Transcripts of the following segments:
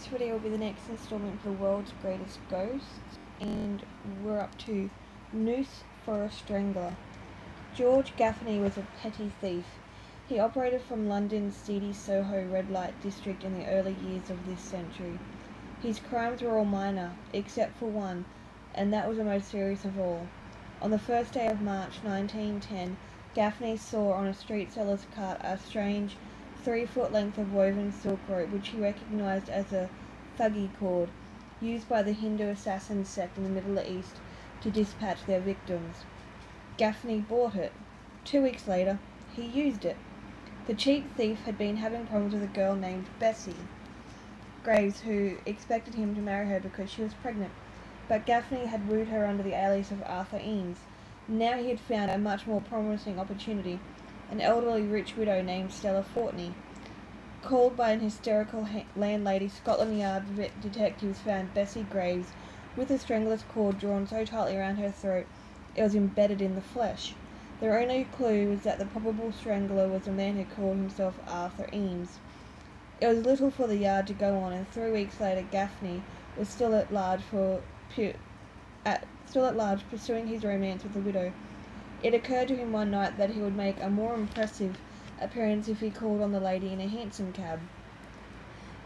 this video will be the next installment for the world's greatest ghosts, and we're up to Noose For A Strangler. George Gaffney was a petty thief. He operated from London's seedy Soho red light district in the early years of this century. His crimes were all minor, except for one, and that was the most serious of all. On the first day of March 1910, Gaffney saw on a street seller's cart a strange 3-foot length of woven silk rope which he recognised as a thuggee cord, used by the Hindu assassin sect in the Middle East to dispatch their victims. Gaffney bought it. 2 weeks later, he used it. The cheap thief had been having problems with a girl named Bessie Graves, who expected him to marry her because she was pregnant, but Gaffney had wooed her under the alias of Arthur Eames. Now he had found a much more promising opportunity. An elderly rich widow named Stella Fortney. Called by an hysterical landlady, Scotland Yard detectives found Bessie Graves with a strangler's cord drawn so tightly around her throat it was embedded in the flesh. Their only clue was that the probable strangler was a man who called himself Arthur Eames. It was little for the Yard to go on, and 3 weeks later Gaffney was still at large pursuing his romance with the widow. It occurred to him one night that he would make a more impressive appearance if he called on the lady in a hansom cab.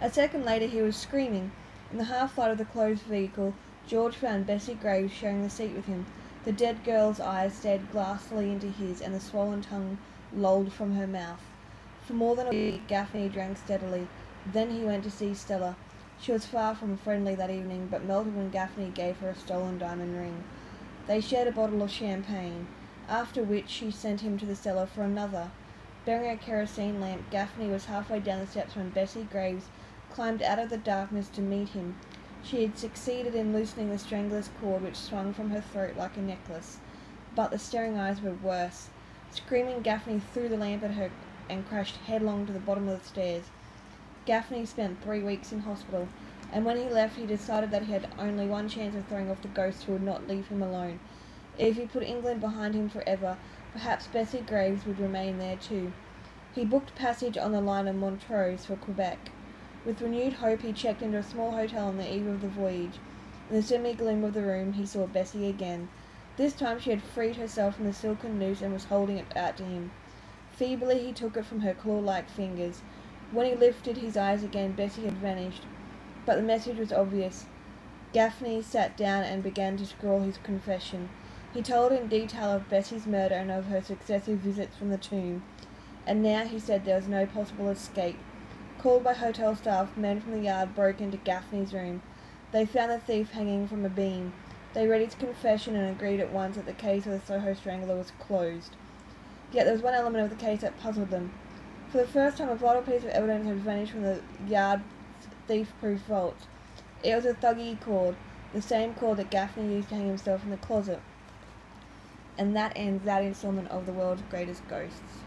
A second later he was screaming. In the half-light of the closed vehicle, George found Bessie Graves sharing the seat with him. The dead girl's eyes stared glassily into his, and the swollen tongue lolled from her mouth. For more than a week, Gaffney drank steadily. Then he went to see Stella. She was far from friendly that evening, but melted when Gaffney gave her a stolen diamond ring. They shared a bottle of champagne, after which she sent him to the cellar for another. Bearing a kerosene lamp, Gaffney was halfway down the steps when Bessie Graves climbed out of the darkness to meet him. She had succeeded in loosening the strangler's cord, which swung from her throat like a necklace. But the staring eyes were worse. Screaming, Gaffney threw the lamp at her and crashed headlong to the bottom of the stairs. Gaffney spent 3 weeks in hospital, and when he left he decided that he had only one chance of throwing off the ghosts who would not leave him alone. If he put England behind him forever, perhaps Bessie Graves would remain there too. He booked passage on the line of Montrose for Quebec. With renewed hope he checked into a small hotel on the eve of the voyage. In the semi-gloom of the room he saw Bessie again. This time she had freed herself from the silken noose and was holding it out to him. Feebly he took it from her claw-like fingers. When he lifted his eyes again, Bessie had vanished. But the message was obvious. Gaffney sat down and began to scrawl his confession. He told in detail of Bessie's murder and of her successive visits from the tomb. And now, he said, there was no possible escape. Called by hotel staff, men from the Yard broke into Gaffney's room. They found the thief hanging from a beam. They read his confession and agreed at once that the case of the Soho Strangler was closed. Yet there was one element of the case that puzzled them. For the first time, a vital piece of evidence had vanished from the Yard thief-proof vaults. It was a thuggee cord, the same cord that Gaffney used to hang himself in the closet. And that ends that installment of the world's greatest ghosts.